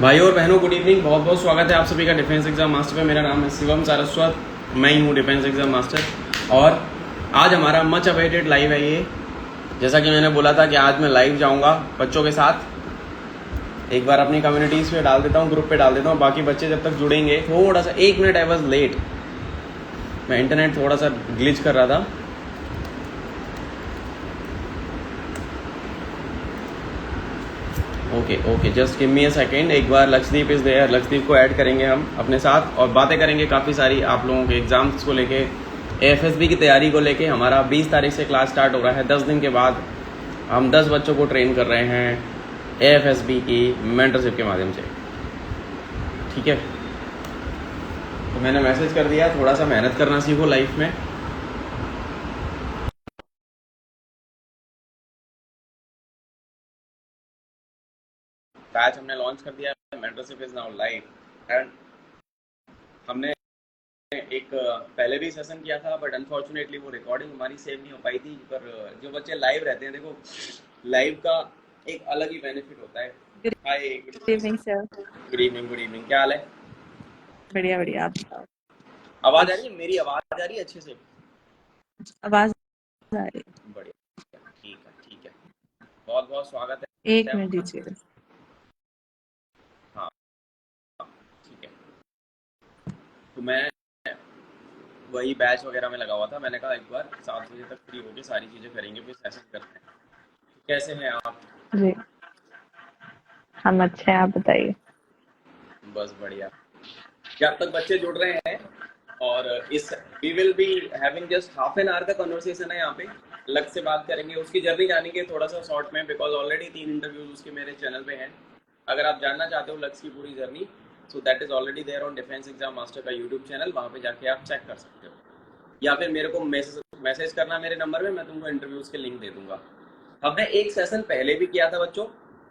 भाइयों और बहनों, गुड इवनिंग। बहुत बहुत स्वागत है आप सभी का डिफेंस एग्जाम मास्टर पे। मेरा नाम है शिवम सारस्वत, मैं ही हूँ डिफेंस एग्जाम मास्टर। और आज हमारा मच अवेटेड लाइव है ये। जैसा कि मैंने बोला था कि आज मैं लाइव जाऊँगा बच्चों के साथ। एक बार अपनी कम्युनिटीज़ पे डाल देता हूँ, ग्रुप पे डाल देता हूँ। बाकी बच्चे जब तक जुड़ेंगे, थोड़ा सा 1 मिनट आई वॉज लेट, मैं इंटरनेट थोड़ा सा ग्लिच कर रहा था। Okay, just give me a second. एक बार लक्षदीप इज देयर, लक्षदीप को ऐड करेंगे हम अपने साथ और बातें करेंगे काफ़ी सारी आप लोगों के एग्जाम्स को लेके, एएफएसबी की तैयारी को लेके। हमारा 20 तारीख से क्लास स्टार्ट हो रहा है। 10 दिन के बाद हम 10 बच्चों को ट्रेन कर रहे हैं एएफएसबी की मेंटरशिप के माध्यम से। ठीक है, तो मैंने मैसेज कर दिया, थोड़ा सा मेहनत करना सीखो लाइफ में। बैच हमने लॉन्च कर दिया है, mentorship is now live. And हमने एक पहले भी सेशन किया था, बट अनफॉर्चुनेटली वो रिकॉर्डिंग हमारी सेव नहीं हो पाई थी। पर जो बच्चे लाइव रहते हैं, देखो लाइव का एक अलग ही बेनिफिट होता है। गुड हाय, evening sir. Good evening, good evening. क्या हाल है? बढ़िया बढ़िया, आप बताओ। आवाज आ रही कुछ है? मेरी आवाज आ रही है अच्छे से? आवाज आ रही बढ़िया, ठीक है, ठीक है। बहुत बहुत स्वागत है? एक है मिनट आपका। दीजिए। हाँ, ठीक है। तो मैं वही बैच वगैरह में लगा हुआ था। मैंने कहा एक बार 7 बजे तक फ्री होके सारी चीज़ें करेंगे, फिर सेशन करते हैं। कैसे हैं आप? जी, हम अच्छे हैं, आप बताइए। बस बढ़िया। जब तक बच्चे जुड़ रहे हैं, और इस we will be having just half an hour का कन्वर्सेशन है यहाँ पे। लक्ष्य से बात करेंगे, उसकी जर्नी जानेंगे थोड़ा सा शॉर्ट में, बिकॉज ऑलरेडी 3 इंटरव्यूज उसके मेरे चैनल पे हैं। अगर आप जानना चाहते हो लक्ष्य की पूरी journey, so that is already there on defence exam master का यूट्यूब चैनल। वहाँ पे जाके आप चेक कर सकते हो, या फिर मेरे को मैसेज करना मेरे नंबर में, मैं तुमको इंटरव्यूज के लिंक दे दूंगा। हमने एक सेशन पहले भी किया था बच्चों,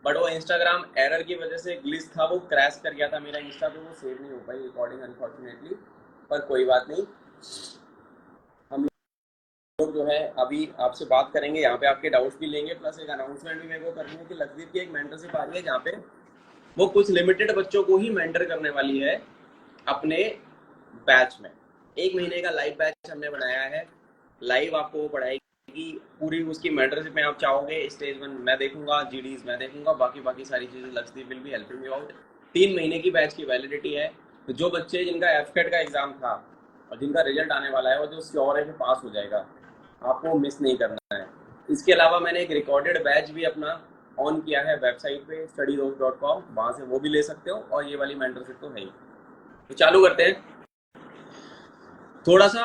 बट वो इंस्टाग्राम एरर की वजह से ग्लिच था, वो क्रैश कर गया था मेरा इंस्टा पे, वो सेव नहीं हो पाई रिकॉर्डिंग अनफॉर्चुनेटली। पर कोई बात नहीं, हम लोग जो है अभी आपसे बात करेंगे, यहाँ पे आपके डाउट्स भी लेंगे, प्लस एक अनाउंसमेंट भी मेरे को करनी है कि लक्षदीप की एक मेंटरशिप आ रही है, जहाँ पे वो कुछ लिमिटेड बच्चों को ही मेंटर करने वाली है अपने बैच में। 1 महीने का लाइव बैच हमने बनाया है। लाइव आपको वो पढ़ाएगी पूरी, उसकी मेंटरशिप में आप चाहोगे स्टेज 1 मैं देखूंगा, जीडीज मैं देखूंगा, बाकी बाकी सारी चीजें Lakshadweep will be helping me out. 3 महीने की बैच की वैलिडिटी है। तो जो बच्चे जिनका एफकेट का एग्जाम था और जिनका रिजल्ट आने वाला है, और जो श्योर है कि पास हो जाएगा, आपको मिस नहीं करना है। इसके अलावा मैंने एक रिकॉर्डेड बैच भी अपना ऑन किया है वेबसाइट पे studydost.com, वहाँ से वो भी ले सकते हो। और ये वाली मेंटरशिप तो है ही। तो चालू करते हैं। थोड़ा सा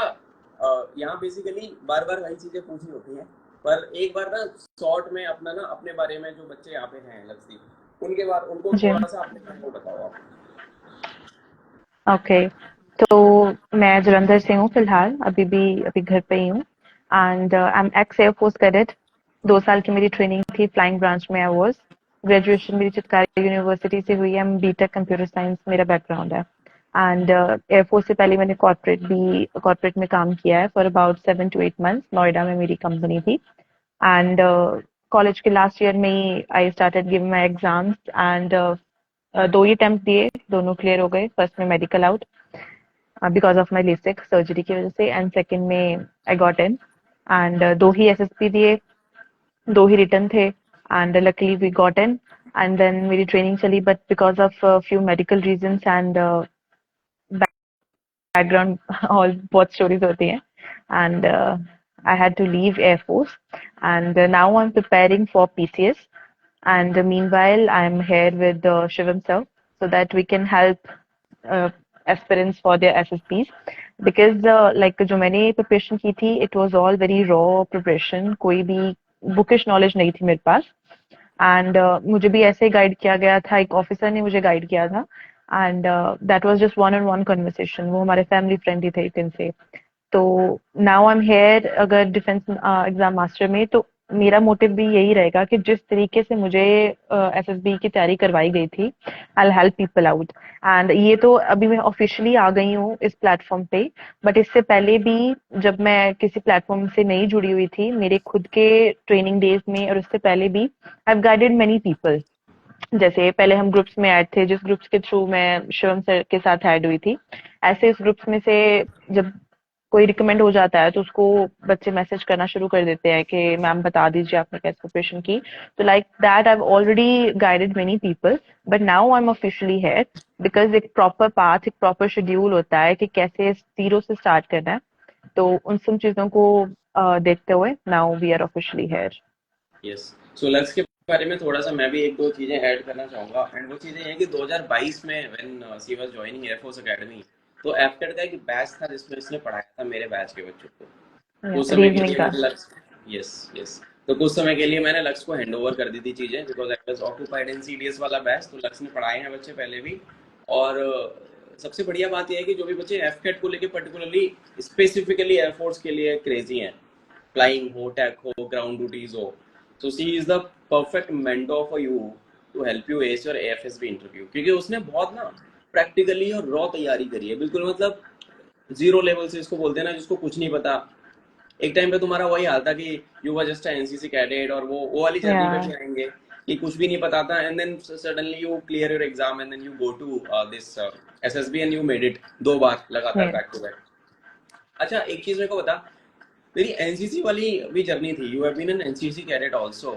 यहाँ बेसिकली बार बार वही चीज़ें पूछनी होती हैं, पर एक बार ना शॉर्ट में अपना ना अपने बारे में, जो बच्चे यहाँ पे हैं लक्षदीप, उनके बारे उनको जी, थोड़ा सा अपने बारे में बताओ आप। ओके। तो मैं जलंधर से हूँ फिलहाल, अभी घर पे ही हूँ। And I am x air force cadet. 2 साल की मेरी ट्रेनिंग थी, फ्लाइंग ब्रांच में आई वाज। ग्रेजुएशन मेरी चितकारी यूनिवर्सिटी से हुई है, बीटेक कंप्यूटर साइंस मेरा बैकग्राउंड है। एंड एयरफोर्स से पहले मैंने कॉर्पोरेट में काम किया है for about 7 to 8 months। Noida में मेरी कंपनी थी। एंड कॉलेज के लास्ट ईयर में ही I started giving my exams. And 2 ही अटेम्प्ट दिए, दोनों क्लियर हो गए। फर्स्ट में medical out because of my LASIK surgery की वजह से, एंड सेकेंड में आई गॉट इन। एंड 2 ही एसएसपी दिए, 2 ही रिटर्न थे, and luckily we got in. And then मेरी ट्रेनिंग चली, but because of few medical reasons and background all बहुत स्टोरीज होती हैं, and I had to leave Air Force, and now I'm preparing for PCS. And meanwhile, I'm here with Shivam sir, so that we can help uh, aspirants for their SSPs. Because like जो मैंने preparation की थी, it was all very raw preparation, कोई भी bookish knowledge नहीं थी मेरे पास। And मुझे भी ऐसे गाइड किया गया था, एक ऑफिसर ने मुझे गाइड किया था। And that was just one on one conversation, वो हमारे फैमिली फ्रेंड ही थे, यू कैन से। तो नाउ आई एम हेयर अगर डिफेंस एग्जाम मास्टर में, तो मेरा मोटिव भी यही रहेगा कि जिस तरीके से मुझे एसएसबी की तैयारी करवाई गई थी, I will help people out. And ये तो अभी मैं ऑफिशियली आ गई हूँ इस प्लेटफॉर्म पे, बट इससे पहले भी जब मैं किसी प्लेटफॉर्म से नहीं जुड़ी हुई थी, मेरे खुद के ट्रेनिंग डेज में और उससे पहले भी, I have guided many people. जैसे पहले हम ग्रुप्स में ऐड थे, जिस ग्रुप्स के थ्रू मैं शिवम सर के साथ ऐड हुई थी, ऐसे इस ग्रुप्स में से जब कोई रिकमेंड हो जाता है तो उसको बच्चे मैसेज करना शुरू कर देते हैं कि मैम बता दीजिए आपने कैसे प्रिपरेशन की। तो like that I have already guided many people, but now I M officially here because एक प्रॉपर पाथ, एक प्रॉपर शेड्यूल होता है कि कैसे जीरो से स्टार्ट करना है। तो उन सब चीजों को देखते हुए now we are officially here. Yes. So Lakshya के बारे में थोड़ा सा मैं भी एक दो चीजें ऐड करना चाहूंगा, एंड वो चीजें ये कि 2022 में when she was joining air force academy, तो एफटेड का एक बैच था जिसमें इसने पढ़ाया था मेरे बैच के बच्चों को। कुछ समय के रीजनिंग लिए का। मैंने लक्ष्य, यस यस, तो कुछ समय के लिए मैंने लक्ष्य को हैंड ओवर कर दी थी चीजें, because I was occupied in CDS वाला बैच। तो लक्ष्य ने पढ़ाए हैं बच्चे पहले भी। और सबसे बढ़िया बात यह है कि जो भी बच्चे एफकेट को लेके पर्टिकुलरली स्पेसिफिकली एयरफोर्स के लिए क्रेजी हैं, फ्लाइंग हो, टेक हो, ग्राउंड ड्यूटीज हो, so she is the perfect mentor for you to help you ace your AFSB interview, क्योंकि उसने बहुत ना प्रैक्टिकली और रॉ तैयारी करी है बिल्कुल, मतलब जीरो लेवल से, इसको बोलते हैं ना जिसको कुछ नहीं पता। एक टाइम पे तुम्हारा वही हाल था कि you were just NCC cadet, और वो वाली जर्नी पे या भी आएंगे कि कुछ भी नहीं पता था, and then suddenly you clear your exam and then you go to this SSB and you made it 2 बार लगातार बैक टू बैक। अच्छा एक चीज मेरे को बता, तेरी एनसीसी वाली भी जर्नी थी, you have been an NCC cadet also,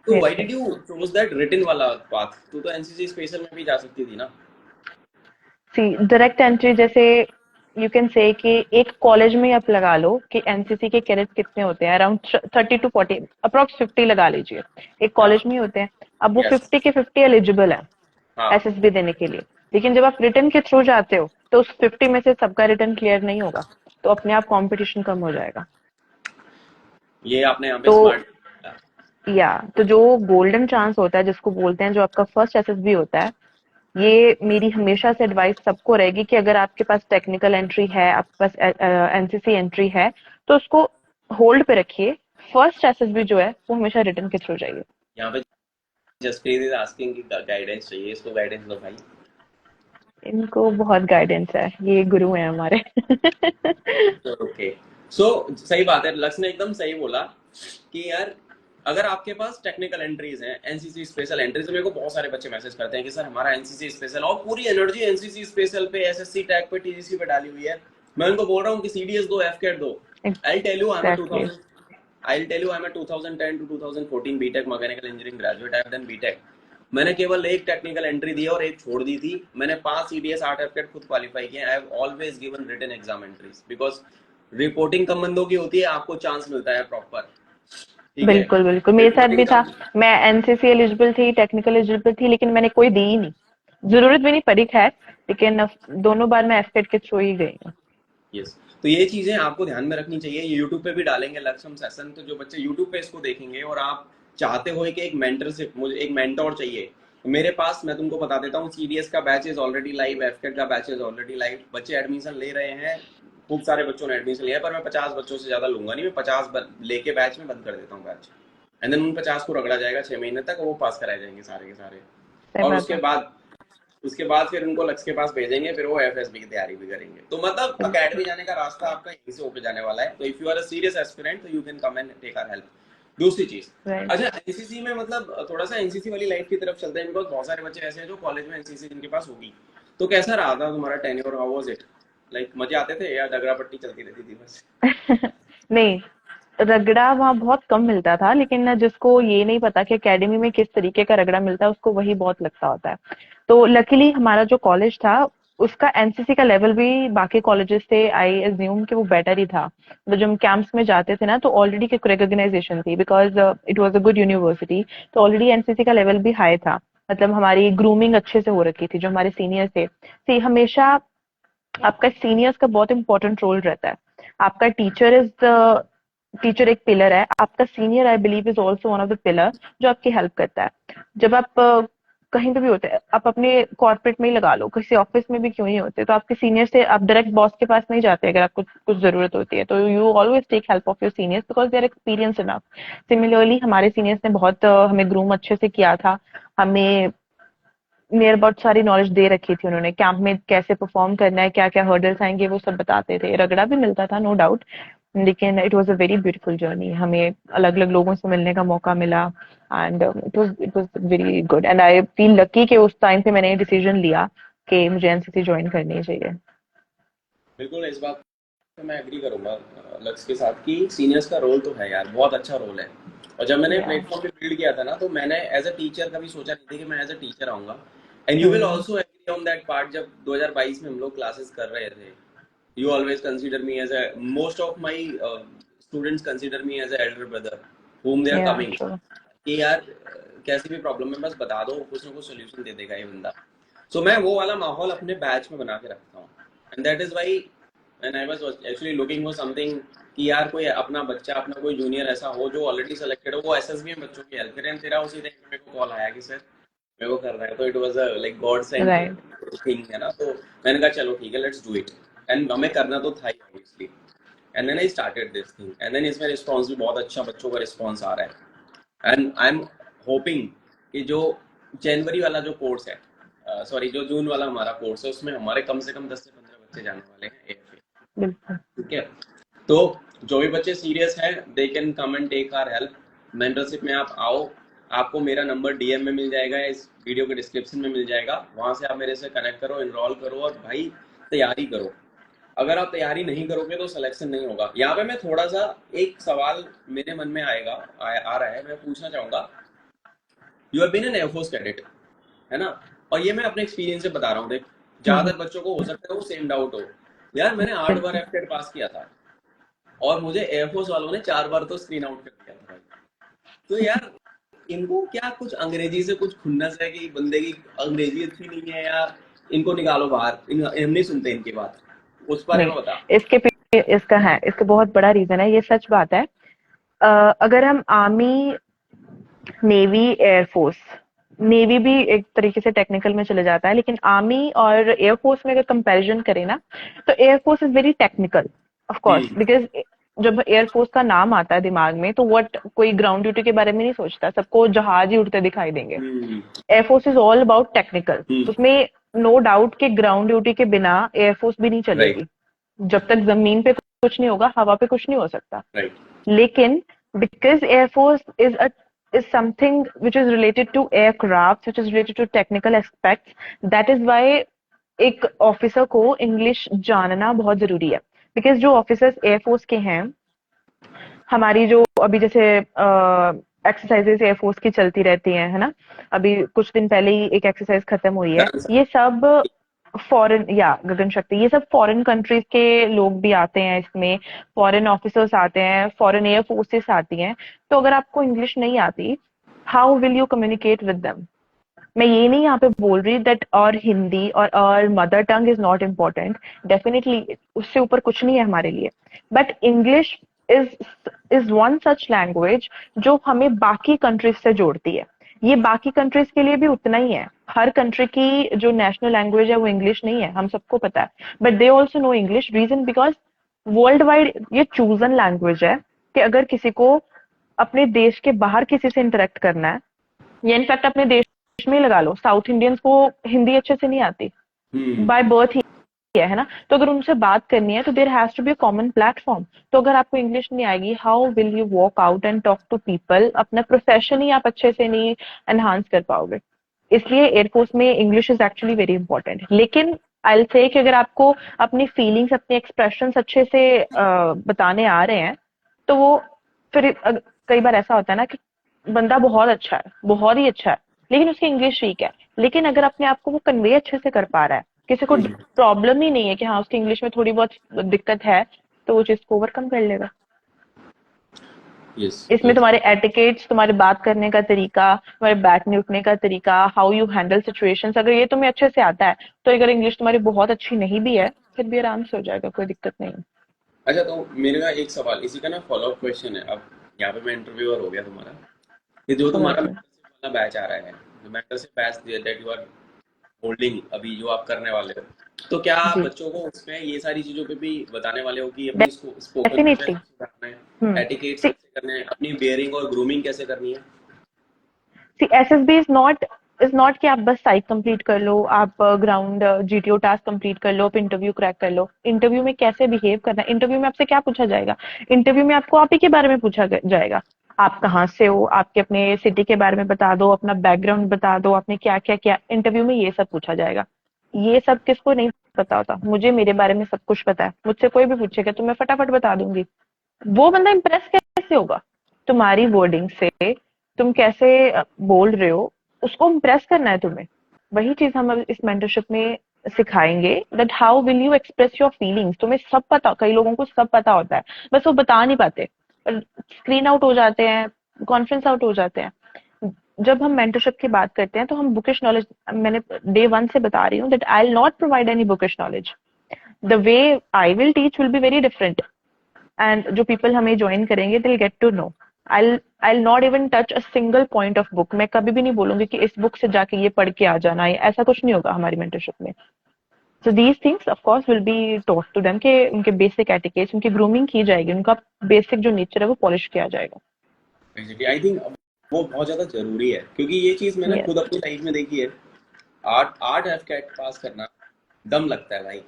तो why did you choose that written वाला पाथ? तू तो एनसीसी स्पेशल में भी जा सकती थी ना। सी डायरेक्ट एंट्री जैसे यू कैन से कि एक कॉलेज में आप लगा लो कि एनसीसी के कैडेट कितने होते हैं, अराउंड 30 to 40, अप्रोक्स 50 लगा लीजिए, एक हाँ। कॉलेज में ही होते हैं। अब वो यस। 50 के 50 एलिजिबल है हाँ। एसएसबी देने के लिए, लेकिन जब आप रिटर्न के थ्रू जाते हो तो उस 50 में से सबका रिटर्न क्लियर नहीं होगा, तो अपने आप कंपटीशन कम हो जाएगा। ये आपने यहाँ पे तो स्मार्ट। या तो जो गोल्डन चांस होता है जिसको बोलते हैं, जो आपका फर्स्ट एसएसबी होता है, ये मेरी हमेशा से एडवाइस सबको रहेगी कि अगर आपके पास टेक्निकल एंट्री है, आपके पास एनसीसी एंट्री है, तो उसको होल्ड पे रखिए। फर्स्ट एसएसबी जो है वो हमेशा रिटर्न के थ्रू जाइए। यहाँ पे जसप्रीत इज आस्किंग कि गाइडेंस चाहिए, इसको गाइडेंस दो भाई। इनको बहुत गाइडेंस है, ये गुरु हैं हमारे। ओके। सो सही बात है, लक्ष्य ने एकदम सही बोला कि यार अगर आपके पास टेक्निकल एंट्रीज हैं, एनसीसी स्पेशल एंट्रीज, तो मेरे को बहुत सारे बच्चे मैसेज करते हैं कि सर हमारा एनसीसी स्पेशल, और पूरी एनर्जी एनसीसी स्पेशल पे, एसएससी टैग पे, टीजीसी पे डाली हुई है। मैं उनको बोल रहा हूँ कि सीडीएस दो, एफकेट दो। I tell you I am exactly. 2000, I'll tell you I'm a 2010 to 2014 BTech mechanical engineering graduate, I have done BTech. मैंने केवल एक टेक्निकल एंट्री दी और एक छोड़ दी थी। मैंने 5 सीडीएस 8 एफकेट खुद क्वालिफाई किए। I have always given written exam entries, because reporting कम बंदों की होती है, आपको चांस मिलता है प्रॉपर। ठीक है। बिल्कुल बिल्कुल, मेरे साथ भी रिपोर्टिंग था। कम। मैं एनसीसी एलिजिबल थी, टेक्निकल एलिजिबल थी, लेकिन मैंने कोई दी ही नहीं, जरूरत भी नहीं पड़ी खैर, लेकिन दोनों बार मैं एफकेट के थ्रू ही गई हूँ। यस। तो ये चीजें आपको ध्यान में रखनी चाहिए। यूट्यूब पे भी डालेंगे लक्ष्यम सेशन, तो जो बच्चे यूट्यूब पे इसको देखेंगे और आप चाहते हो कि एक मेंटरशिप, मुझे एक मेंटोर चाहिए, तो मेरे पास, मैं तुमको बता देता हूँ, सीडीएस का बैच इज ऑलरेडी लाइव, एफकेट का बैच इज ऑलरेडी लाइव। बच्चे एडमिशन ले रहे हैं, खूब सारे बच्चों ने एडमिशन लिया है, पर मैं 50 बच्चों से ज्यादा लूंगा नहीं। मैं 50 लेके बैच में बंद कर देता हूँ बैच, एंड देन उन 50 को रगड़ा जाएगा 6 महीने तक, और वो पास कराए जाएंगे सारे के सारे। सही और बात है। उसके बाद फिर उनको लक्ष्य के पास भेजेंगे, फिर वो एफएसबी की तैयारी भी करेंगे। तो मतलब बिल्कुल। अकेडमी जाने का रास्ता आपका यहीं से होके जाने वाला है। तो if you are a serious aspirant, तो you can come and take our help. दूसरी चीज, राइट। अच्छा एनसीसी में मतलब थोड़ा सा एनसीसी वाली लाइफ की तरफ चलते हैं, बिकॉज बहुत सारे बच्चे ऐसे हैं जो कॉलेज में एनसीसी जिनके पास होगी। तो कैसा रहा था तुम्हारा tenure, how was it? Like मजे आते थे या डगरा पट्टी चलती रहती थी बस? नहीं, रगड़ा वहाँ बहुत कम मिलता था, लेकिन जिसको ये नहीं पता कि एकेडमी में किस तरीके का रगड़ा मिलता है, उसको वही बहुत लगता होता है। तो लकीली हमारा जो कॉलेज था, उसका एनसीसी का लेवल भी बाकी कॉलेजेस से आई एज्यूम कि वो बेटर ही था। तो जब हम कैंप्स में जाते थे ना, तो ऑलरेडी एक रिकॉग्नाइजेशन थी, because it was a good university. तो ऑलरेडी एनसीसी का लेवल भी हाई था, मतलब हमारी ग्रूमिंग अच्छे से हो रखी थी जो हमारे सीनियर थे। सी हमेशा आपका सीनियर्स का बहुत इंपॉर्टेंट रोल रहता है। आपका टीचर एक पिलर है, आपका senior I believe is also one of the pillar जो आपकी हेल्प करता है। जब आप कहीं पे भी होते हैं, आप अपने कॉर्पोरेट में ही लगा लो, किसी ऑफिस में भी क्यों नहीं होते, तो आपके सीनियर से आप डायरेक्ट बॉस के पास नहीं जाते अगर आपको कुछ जरूरत होती है, तो you always take help of your seniors because they are experience enough. Similarly हमारे सीनियर्स ने बहुत हमें ग्रूम अच्छे से किया था। हमें नियर अबाउट सारी नॉलेज दे रखी थी उन्होंने, कैंप में कैसे परफॉर्म करना है, क्या क्या हर्डल्स आएंगे वो सब बताते थे। रगड़ा भी मिलता था नो डाउट, लेकिन it was a very beautiful journey. हमें अलग अलग लोगों से मिलने का मौका मिला and it was very good and I feel lucky कि उस टाइम पे मैंने डिसीजन लिया कि मुझे एनसीसी ज्वाइन करनी चाहिए। बिल्कुल इस बात पे मैं एग्री करूंगा लक्ष्य के साथ कि सीनियर्स का रोल तो है यार, बहुत अच्छा रोल है। और जब मैंने या प्लेटफॉर्म पे बिल्ड किया था ना, तो मैंने एज अ टीचर कभी सोचा नहीं था कि मैं एज अ टीचर आऊंगा। And you will hmm also agree on that part, जब 2022 में हम लोग क्लासेस कर रहे थे, you always consider me as a, most of my students consider me as a elder brother whom they are या coming true कि यार कैसी भी प्रॉब्लम है बस बता दो, कुछ ना कुछ सोल्यूशन दे देगा ये बंदा। सो मैं वो वाला माहौल अपने बैच में बना के रखता हूँ। And that is why when I was actually looking for something कि यार कोई अपना बच्चा, अपना कोई जूनियर ऐसा हो जो ऑलरेडी सेलेक्टेड हो, वो एसएसबी में बच्चों की हेल्प करे। एंड तेरा उसी टाइम मेरे को कॉल आया कि सर मेरे को करना है, तो it was like God sent right thing है ना। तो मैंने कहा चलो ठीक है, लेट्स डू इट। एंड हमें करना तो था ही obviously. And then I started this thing, and then इसमें रिस्पांस भी बहुत अच्छा, बच्चों का रिस्पांस आ रहा है। एंड आई एम होपिंग कि जो जनवरी वाला जो कोर्स है, सॉरी जो जून वाला हमारा कोर्स है, उसमें हमारे कम से कम 10 से 15 बच्चे जाने वाले हैं एएफए। बिल्कुल ठीक है, तो जो भी बच्चे सीरियस हैं they can come and take our help. Mentorship में आप आओ, आपको मेरा नंबर डीएम में मिल जाएगा, इस वीडियो के डिस्क्रिप्शन में मिल जाएगा, वहां से आप मेरे से कनेक्ट करो, इनरोल करो और भाई तैयारी करो। अगर आप तैयारी नहीं करोगे तो सिलेक्शन नहीं होगा। यहाँ पे मैं थोड़ा सा एक सवाल मेरे मन में आ रहा है, मैं पूछना चाहूंगा। You have been an air force cadet, है ना, और ये मैं अपने एक्सपीरियंस से बता रहा हूँ। देख, हम्म ज्यादातर बच्चों को हो सकता है वो सेम डाउट हो, यार मैंने 8 बार बिल्कुल एफटेट पास किया था और मुझे एयरफोर्स वालों ने 4 बार तो स्क्रीन आउट कर दिया था भाई। तो यार इनको क्या कुछ अंग्रेजी से कुछ खुन्नस है कि बंदे की अंग्रेजी अच्छी नहीं है यार, इनको निकालो बाहर, हम नहीं सुनते इनकी बात। उस बारे नहीं में बता। इसके पीछे इसका है, इसका बहुत बड़ा रीजन है, ये सच बात है। अगर हम आर्मी, नेवी, एयरफोर्स, नेवी भी एक तरीके से टेक्निकल में चले जाता है, लेकिन आर्मी और एयरफोर्स में अगर कंपैरिजन करें ना, तो air force is very technical of course, hmm. Because जब एयरफोर्स का नाम आता है दिमाग में तो व्हाट, कोई ग्राउंड ड्यूटी के बारे में नहीं सोचता, सबको जहाज ही उड़ते दिखाई देंगे। Hmm. Air force is all about technical, hmm. उसमें नो डाउट कि ग्राउंड ड्यूटी के बिना एयरफोर्स भी नहीं राइट। चलेगी। जब तक जमीन पे कुछ नहीं होगा, हवा पे कुछ नहीं हो सकता। राइट। लेकिन because Air Force is something which is related to aircraft, which is related to technical aspects, that is why एक ऑफिसर को इंग्लिश जानना बहुत जरूरी है। बिकॉज जो ऑफिसर्स एयरफोर्स के हैं, हमारी जो अभी जैसे एक्सरसाइजेस एयरफोर्स की चलती रहती हैं, है ना, अभी कुछ दिन पहले ही एक एक्सरसाइज खत्म हुई है, गगन ये सब फॉरेन, या गगन शक्ति, ये सब फॉरेन कंट्रीज के लोग भी आते हैं इसमें, फॉरेन ऑफिसर्स आते हैं, फॉरेन एयर फोर्सेस आती हैं। तो अगर आपको इंग्लिश नहीं आती, how will you communicate with them? मैं ये नहीं यहाँ पे बोल रही दैट और हिंदी और mother tongue is not important, definitely उससे ऊपर कुछ नहीं है हमारे लिए, but English is is one such language जो हमें बाकी कंट्रीज से जोड़ती है। ये बाकी कंट्रीज के लिए भी उतना ही है। हर कंट्री की जो नेशनल लैंग्वेज है वो इंग्लिश नहीं है, हम सबको पता है, but they also know English. Reason because world wide ये चूजन लैंग्वेज है कि अगर किसी को अपने देश के बाहर किसी से इंटरेक्ट करना है, या इनफैक्ट अपने देश में ही लगा लो, साउथ इंडियंस को हिंदी अच्छे से नहीं आती, हम्म। बाय बर्थ ही है ना, तो अगर उनसे बात करनी है तो there has to be a common platform. तो अगर आपको इंग्लिश नहीं आएगी, how will you walk out and talk to people? अपना प्रोफेशन ही आप अच्छे से नहीं एनहांस कर पाओगे। इसलिए एयरफोर्स में English is actually very important. लेकिन आई विल से कि अगर आपको अपनी फीलिंग्स, अपने एक्सप्रेशंस अच्छे से बताने आ रहे हैं, तो वो फिर कई बार ऐसा होता है ना कि बंदा बहुत अच्छा है, बहुत ही अच्छा है, लेकिन उसकी इंग्लिश वीक है, लेकिन अगर अपने आप को वो कन्वे अच्छे से कर पा रहा है, किसी को हम्म। प्रॉब्लम ही नहीं है कि हाँ उसकी इंग्लिश में थोड़ी बहुत दिक्कत है, तो वो चीज को ओवरकम कर लेगा। यस। इसमें यस। तुम्हारे एटिकेट्स, तुम्हारे बात करने का तरीका, तुम्हारे बैठने उठने का तरीका, हाउ यू हैंडल सिचुएशंस, अगर ये तुम्हें अच्छे से आता है, तो अगर इंग्लिश तुम्हारी बहुत अच्छी नहीं भी है, फिर भी आराम से हो जाएगा, कोई दिक्कत नहीं है। अच्छा, तो मेरे का एक सवाल इसी का ना फॉलो अप क्वेश्चन है। अब यहाँ पे मैं इंटरव्यूअर हो गया तुम्हारा, कि जो कोई तुम्हारा बात नहीं। मेंटरशिप वाला बैच आ रहा है, जो mentorship batch that you are holding, अभी जो आप करने वाले हो, तो क्या आप जी बच्चों को उसमें ये सारी चीजों पे भी बताने वाले हो कि अपनी स्पोकन को डेफिनेटली। कैसे सुधारना है, एटिकेट्स सी कैसे करने हैं, अपनी बियरिंग और ग्रूमिंग कैसे करनी है? See SSB is not is not कि आप बस साइट कंप्लीट कर लो, आप ग्राउंड जीटीओ टास्क कंप्लीट कर लो, आप इंटरव्यू क्रैक कर लो। इंटरव्यू में कैसे बिहेव करना है, इंटरव्यू में आपसे क्या पूछा जाएगा? इंटरव्यू में आपको आप ही के बारे में पूछा जाएगा। आप कहाँ से हो, आपके अपने सिटी के बारे में बता दो, अपना बैकग्राउंड बता दो, आपने क्या क्या किया। इंटरव्यू में ये सब पूछा जाएगा। ये सब किसको नहीं पता होता? मुझे मेरे बारे में सब कुछ पता है, मुझसे कोई भी पूछेगा तो मैं फटाफट बता दूंगी। वो बंदा इम्प्रेस कैसे होगा तुम्हारी वर्डिंग से? तुम कैसे बोल रहे हो, उसको इम्प्रेस करना है तुम्हें। वही चीज हम अब इस मेंटरशिप में सिखाएंगे, that how will you express your feelings. तुम्हें सब पता, कई लोगों को सब पता होता है, बस वो बता नहीं पाते, स्क्रीन आउट हो जाते हैं, कॉन्फ्रेंस आउट हो जाते हैं। जब हम मेंटरशिप की बात करते हैं तो हम बुकिश नॉलेज, मैंने डे वन से बता रही हूँ that I will not provide any bookish knowledge. The way I will teach will be very different, and जो पीपल हमें ज्वाइन करेंगे they will get to know. I'll not even touch a single point of book. मैं कभी भी नहीं बोलूंगी कि इस बुक से जाके ये पढ़ के आ जाना है, ऐसा कुछ नहीं होगा हमारी मेंटरशिप में। So these things of course will be taught to them, कि उनके बेसिक एटिकेट्स, उनकी ग्रूमिंग की जाएगी, उनका बेसिक जो नेचर है वो पॉलिश किया जाएगा। एग्जैक्टली, आई थिंक वो बहुत ज्यादा जरूरी है, क्योंकि ये चीज मैंने Yes. खुद अपनी लाइफ में देखी है। आठ आठ एफ कैट पास करना दम लगता है भाई,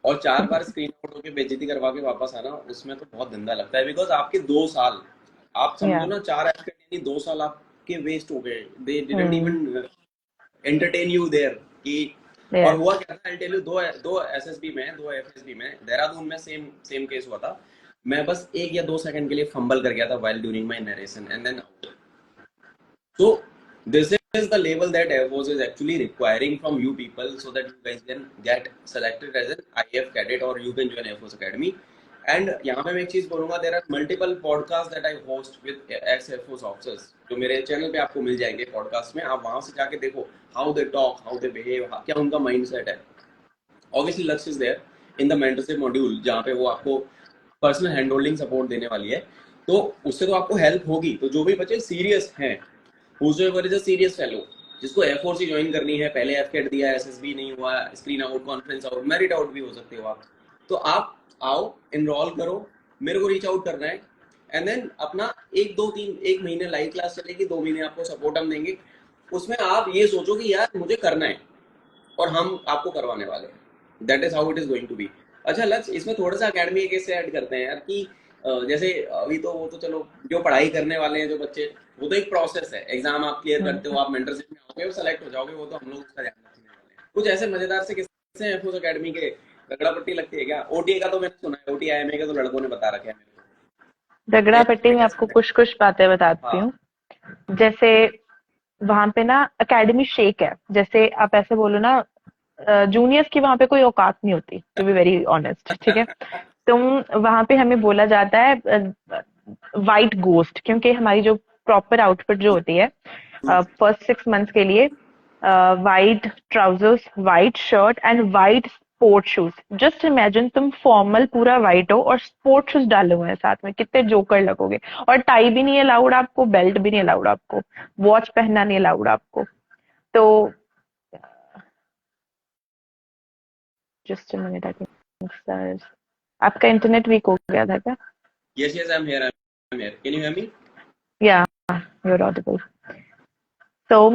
और 4 बार स्क्रीन आउट होकर बेइज्जती करवा के वापस आना, उसमें तो बहुत गंदा लगता है। बिकॉज आपके 2 साल, आप समझो Yeah. ना, 4 एफ कैट यानी 2 साल आपके वेस्ट हो गए। They didn't Hmm. Even entertain you there कि। और Yes. हुआ क्या था, आई टेल यू, दो दो एसएसबी में, दो एफएसबी में, देहरादून में सेम सेम केस हुआ था। मैं बस 1 या 2 सेकंड के लिए फंबल कर गया था while during my narration and then out. So this is the level that Air Force is actually requiring from you people, so that you guys can get selected as an IF cadet or you can join Air Force Academy. And यहाँ पे मैं एक चीज बोलूंगा, there are multiple podcasts that I host with ex Air Force officers, जो मेरे channel पे आपको मिल जाएंगे पॉडकास्ट में। आप वहां से जाके देखो how they talk, how they behave, क्या उनका mindset है। Obviously Lux is there in the mentorship module, जहाँ पे वो आपको पर्सनल हैंड होल्डिंग सपोर्ट देने वाली है, तो उससे तो आपको हेल्प होगी। तो जो भी बच्चे सीरियस हैं, whosoever is a serious fellow, जिसको एयर फोर्स ही ज्वाइन करनी है, पहले एफ कैट दिया, एसएसबी नहीं हुआ, screen out, conference out, merit out भी हो सकते हो आप, तो आप आओ, इनरोल करो, मेरे को रीच आउट करना है। एंड देन अपना 1 महीने लाइव क्लास चलेगी, 2 महीने आपको सपोर्ट हम देंगे। उसमें आप ये सोचो कि यार मुझे करना है, और हम आपको करवाने वाले हैं। That is how it is going to be. अच्छा लक्ष्य, इसमें थोड़ा सा अकेडमी के से ऐड करते हैं यार, कि जैसे अभी तो वो तो चलो, जो पढ़ाई करने वाले हैं जो बच्चे, वो तो एक प्रोसेस है, एग्जाम आप क्लियर करते हो, आप मेंटरशिप में आओगे, वो सेलेक्ट हो जाओगे, वो तो हम लोग उसका ध्यान रखने वाले हैं। कुछ ऐसे मजेदार से किस्से हैं एफओस अकेडमी के, रगड़ा पट्टी लगती है क्या? ओटीए का तो मैंने सुना है, ओटीआईएमए का तो लड़कों ने बता रखा है रगड़ा मेरे पट्टी को। में आपको कुछ कुछ बातें बताती हाँ, हूँ। जैसे वहां पे ना एकेडमी शेक है, जैसे आप ऐसे बोलो ना, जूनियर्स की वहां पे कोई औकात नहीं होती, टू बी वेरी ऑनेस्ट, ठीक है? तुम वहां पे हमें बोला जाता है वाइट गोस्ट, क्योंकि हमारी जो प्रॉपर आउटफिट जो होती है फर्स्ट 6 मंथ्स के लिए, white trousers, white shirt and white sport shoes. Just imagine तुम फॉर्मल पूरा वाइट हो और स्पोर्ट शूज डाले हुए हैं साथ में, कितने जोकर लगोगे। और टाई भी नहीं अलाउड आपको, बेल्ट भी नहीं अलाउड आपको, वॉच पहनना नहीं अलाउड आपको। तो just a minute, I think आपका इंटरनेट वीक हो गया था क्या? Yes yes, I am here, I am here, can you hear me? या, यू आर ऑडिबल। तो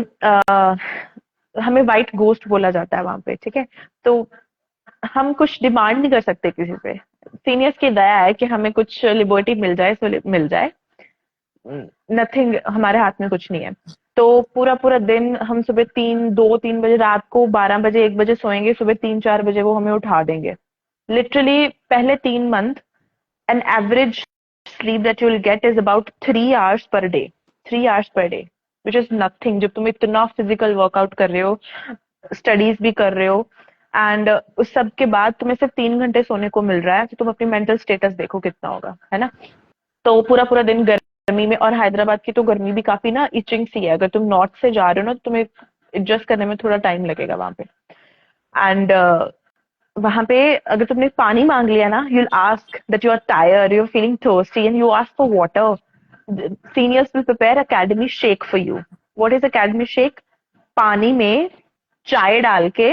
हमें वाइट गोस्ट बोला जाता है वहां पे, ठीक है? तो हम कुछ डिमांड नहीं कर सकते किसी से। सीनियर्स की दया है कि हमें कुछ लिबर्टी मिल जाए सो मिल जाए, नथिंग, हमारे हाथ में कुछ नहीं है। तो पूरा पूरा दिन हम सुबह 2-3 बजे, रात को 12 बजे 1 बजे सोएंगे, सुबह 3-4 बजे वो हमें उठा देंगे। लिटरली पहले 3 month an average sleep that you will get is about 3 hours per day, 3 hours per day, which is nothing। जब तुम इतना फिजिकल वर्कआउट कर रहे हो, स्टडीज भी कर रहे हो, एंड उस सब के बाद तुम्हें सिर्फ 3 घंटे सोने को मिल रहा है, तो तुम अपनी मेंटल स्टेटस देखो कितना होगा, है ना? तो पूरा पूरा दिन गर्मी में, और हैदराबाद की तो गर्मी भी काफी ना इचिंग सी है। अगर तुम नॉर्थ से जा रहे हो ना, तो तुम्हें एडजस्ट करने में थोड़ा टाइम लगेगा वहां पे। एंड वहां पे अगर तुमने पानी मांग लिया ना, you'll ask that you are tired, you're feeling thirsty and you ask for water. Seniors will prepare academy shake for you. What is academy shake? पानी में चाय डाल के,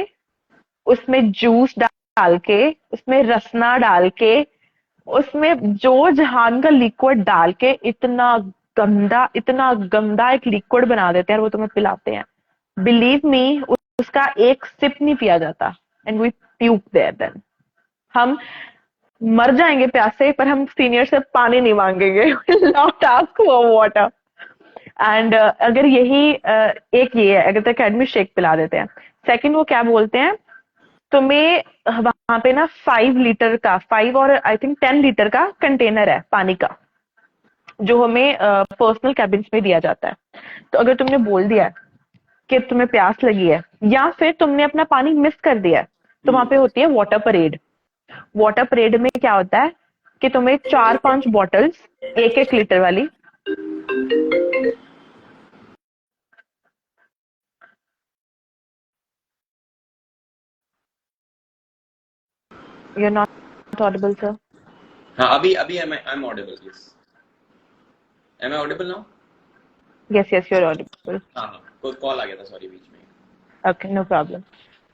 उसमें जूस डाल के, उसमें रसना डाल के, उसमें जो जहान का लिक्विड डाल के, इतना गंदा एक लिक्विड बना देते हैं और वो तुम्हें पिलाते हैं। बिलीव मी, उसका एक सिप नहीं पिया जाता, and we puke there then. हम मर जाएंगे प्यास से, पर हम सीनियर से पानी नहीं मांगेंगे। Not ask for water. And अगर यही एक ये है, अगर तो अकेडमी शेक पिला देते हैं। सेकंड वो क्या बोलते हैं, तुम्हें वहां पे ना 5 लीटर का, 5 और आई थिंक 10 लीटर का कंटेनर है पानी का, जो हमें पर्सनल कैबिन्स में दिया जाता है। तो अगर तुमने बोल दिया है कि तुम्हें प्यास लगी है, या फिर तुमने अपना पानी मिस कर दिया है, तो वहां पे होती है वाटर परेड। वाटर परेड में क्या होता है कि तुम्हें 4-5 बॉटल्स, 1-1 लीटर वाली। You are not audible sir. हाँ, अभी अभी I am audible, yes. Am I audible now? Yes yes, you are audible. हाँ हाँ, कोई कॉल आ गया था, सॉरी, बीच में। Okay, no problem.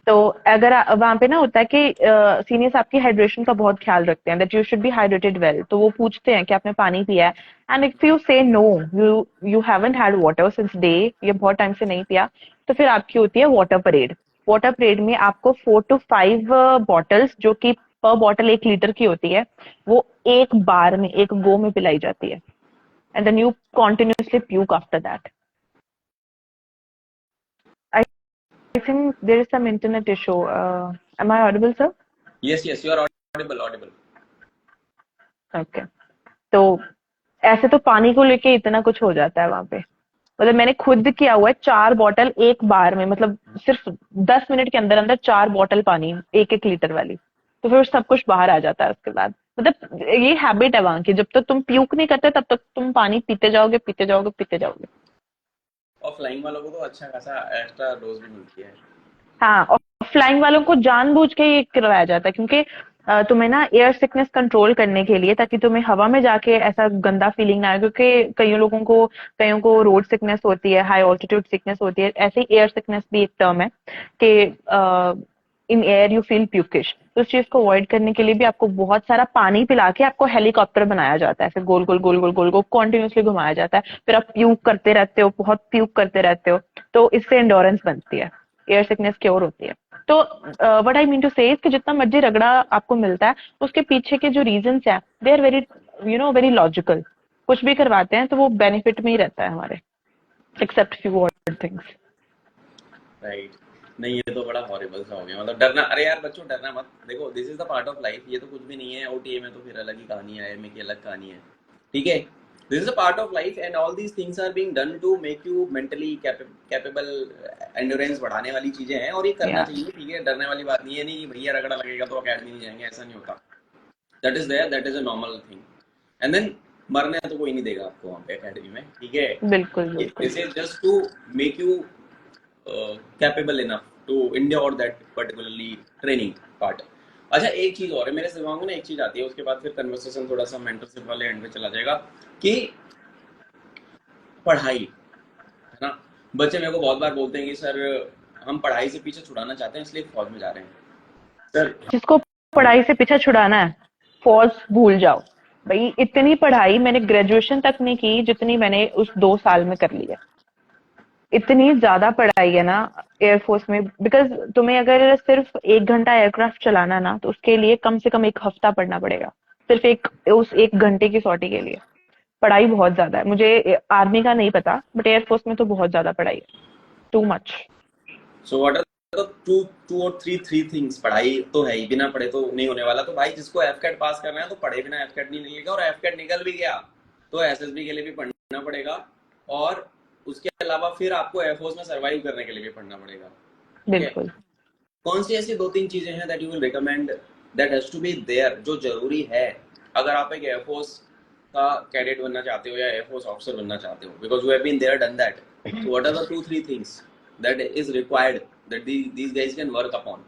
तो अगर वहां पे ना होता है कि सीनियर्स आपकी हाइड्रेशन का बहुत ख्याल रखते हैं, that you should be hydrated well. तो वो पूछते हैं कि आपने पानी पिया है, and if you say no, you you haven't had water since day, ये बहुत टाइम से नहीं पिया, तो फिर आपकी होती है वाटर परेड। वाटर परेड में आपको 4 to 5 बॉटल्स, जो कि पर बॉटल 1 लीटर की होती है, वो एक बार में, एक गो में पिलाई जाती है, and then you continuously puke after that. I think there is some internet issue. Am I audible, sir? Yes yes, you are audible, audible. Okay. तो ऐसे तो पानी को लेके इतना कुछ हो जाता है वहां पे। मतलब मैंने खुद किया हुआ है, 4 बॉटल एक बार में, मतलब सिर्फ 10 मिनट के अंदर अंदर 4 बॉटल पानी, 1-1 लीटर वाली। तो फिर सब कुछ बाहर आ जाता है उसके बाद। मतलब ये हैबिट है वहां की, जब तक तुम प्यूक नहीं करते तब तक तुम पानी पीते जाओगे, पीते जाओगे, पीते जाओगे। और फ्लाइंग वालों को तो अच्छा खासा एक्स्ट्रा डोज भी मिलती है। हाँ, और फ्लाइंग वालों को जानबूझ के ये करवाया जाता है, क्योंकि तुम्हें ना एयर सिकनेस कंट्रोल करने के लिए, ताकि तुम्हें हवा में जाके ऐसा गंदा फीलिंग ना आए, क्योंकि कईयों को रोड सिकनेस होती है, हाई ऑल्टीट्यूड सिकनेस होती है। ऐसे ही एयर सिकनेस भी एक टर्म है कि in air you feel pukish. तो उस चीज को अवॉइड करने के लिए भी आपको बहुत सारा पानी पिला के आपको हेलीकॉप्टर बनाया जाता है, फिर गोल गोल गोल गोल गोल गोल कॉन्टिन्यूसली घुमाया जाता है, फिर आप प्यूक करते रहते हो, बहुत प्यूक करते रहते हो। तो इससे एंडोरेंस बनती है, एयर सिकनेस क्योर होती है। तो व्हाट आई मीन टू से कि जितना मर्जी रगड़ा आपको मिलता है, उसके पीछे के जो रीजंस है, they are very, very logical. कुछ भी करवाते हैं तो वो बेनिफिट में ही रहता है हमारे, except few other things. Right. नहीं, ये तो बड़ा हॉरिबल सा हो गया, मतलब डरना। अरे यार बच्चों, डरना मत, देखो this is the part of life, ये तो कुछ भी नहीं है। ओटीए में तो फिर अलग ही कहानी है, एमए की अलग कहानी है, ठीक है। This is a part of life and all these things are being done to make you mentally capable. Endurance बढ़ाने वाली चीजें हैं और ये करना या चाहिए, ठीक है। डरने वाली बात नहीं है, नहीं कि भैया रगड़ा लगेगा तो अकेडमी नहीं जाएंगे, ऐसा नहीं होता। That is there, that is a normal thing. And then मरने तो कोई नहीं देगा आपको वहाँ पे अकेडमी में, ठीक है। बिल्कुल बिल्कुल। This is just to make you capable enough to endure that particularly training part. अच्छा, एक चीज और है मेरे दिमाग में ना, एक चीज आती है, उसके बाद फिर कन्वर्सेशन थोड़ा सा मेंटरशिप वाले एंड पे चला जाएगा, कि पढ़ाई, है ना। बच्चे मेरे को बहुत बार बोलते हैं कि सर हम पढ़ाई से पीछे छुड़ाना चाहते हैं इसलिए फौज में जा रहे हैं सर। जिसको पढ़ाई से पीछा छुड़ाना है, फौज भूल जाओ। भाई इतनी पढ़ाई मैंने ग्रेजुएशन तक नहीं की जितनी मैंने उस 2 साल में कर ली है। इतनी ज्यादा पढ़ाई है ना एयरफोर्स में, बिकॉज तुम्हें अगर सिर्फ 1 घंटा एयरक्राफ्ट चलाना ना, तो उसके लिए कम से कम 1 हफ्ता पढ़ना पड़ेगा, सिर्फ उस 1 घंटे की सॉटी के लिए। पढ़ाई बहुत ज्यादा है। मुझे आर्मी का नहीं पता, बट एयरफोर्स में तो बहुत ज्यादा पढ़ाई है, too much. So what are the two two और थ्री थिंग्स? पढ़ाई तो है ही, बिना पढ़े तो नहीं होने वाला। तो भाई जिसको एफकेट पास करना है तो पढ़े बिना एफकेट नहीं निकलेगा, और एफकेट निकल भी गया तो एसएसबी के लिए भी पढ़ना पड़ेगा, और उसके अलावा फिर आपको एयरफोर्स में सर्वाइव करने के लिए भी पढ़ना पड़ेगा, ठीक है। बिल्कुल। कौन सी ऐसी 2-3 चीजें हैं that you will recommend, that has to be there, जो जरूरी है अगर आप एक एयरफोर्स का कैडेट बनना चाहते हो या एयरफोर्स ऑफिसर बनना चाहते हो, because you have been there done that. So what are the 2-3 things that is required that these guys can work upon?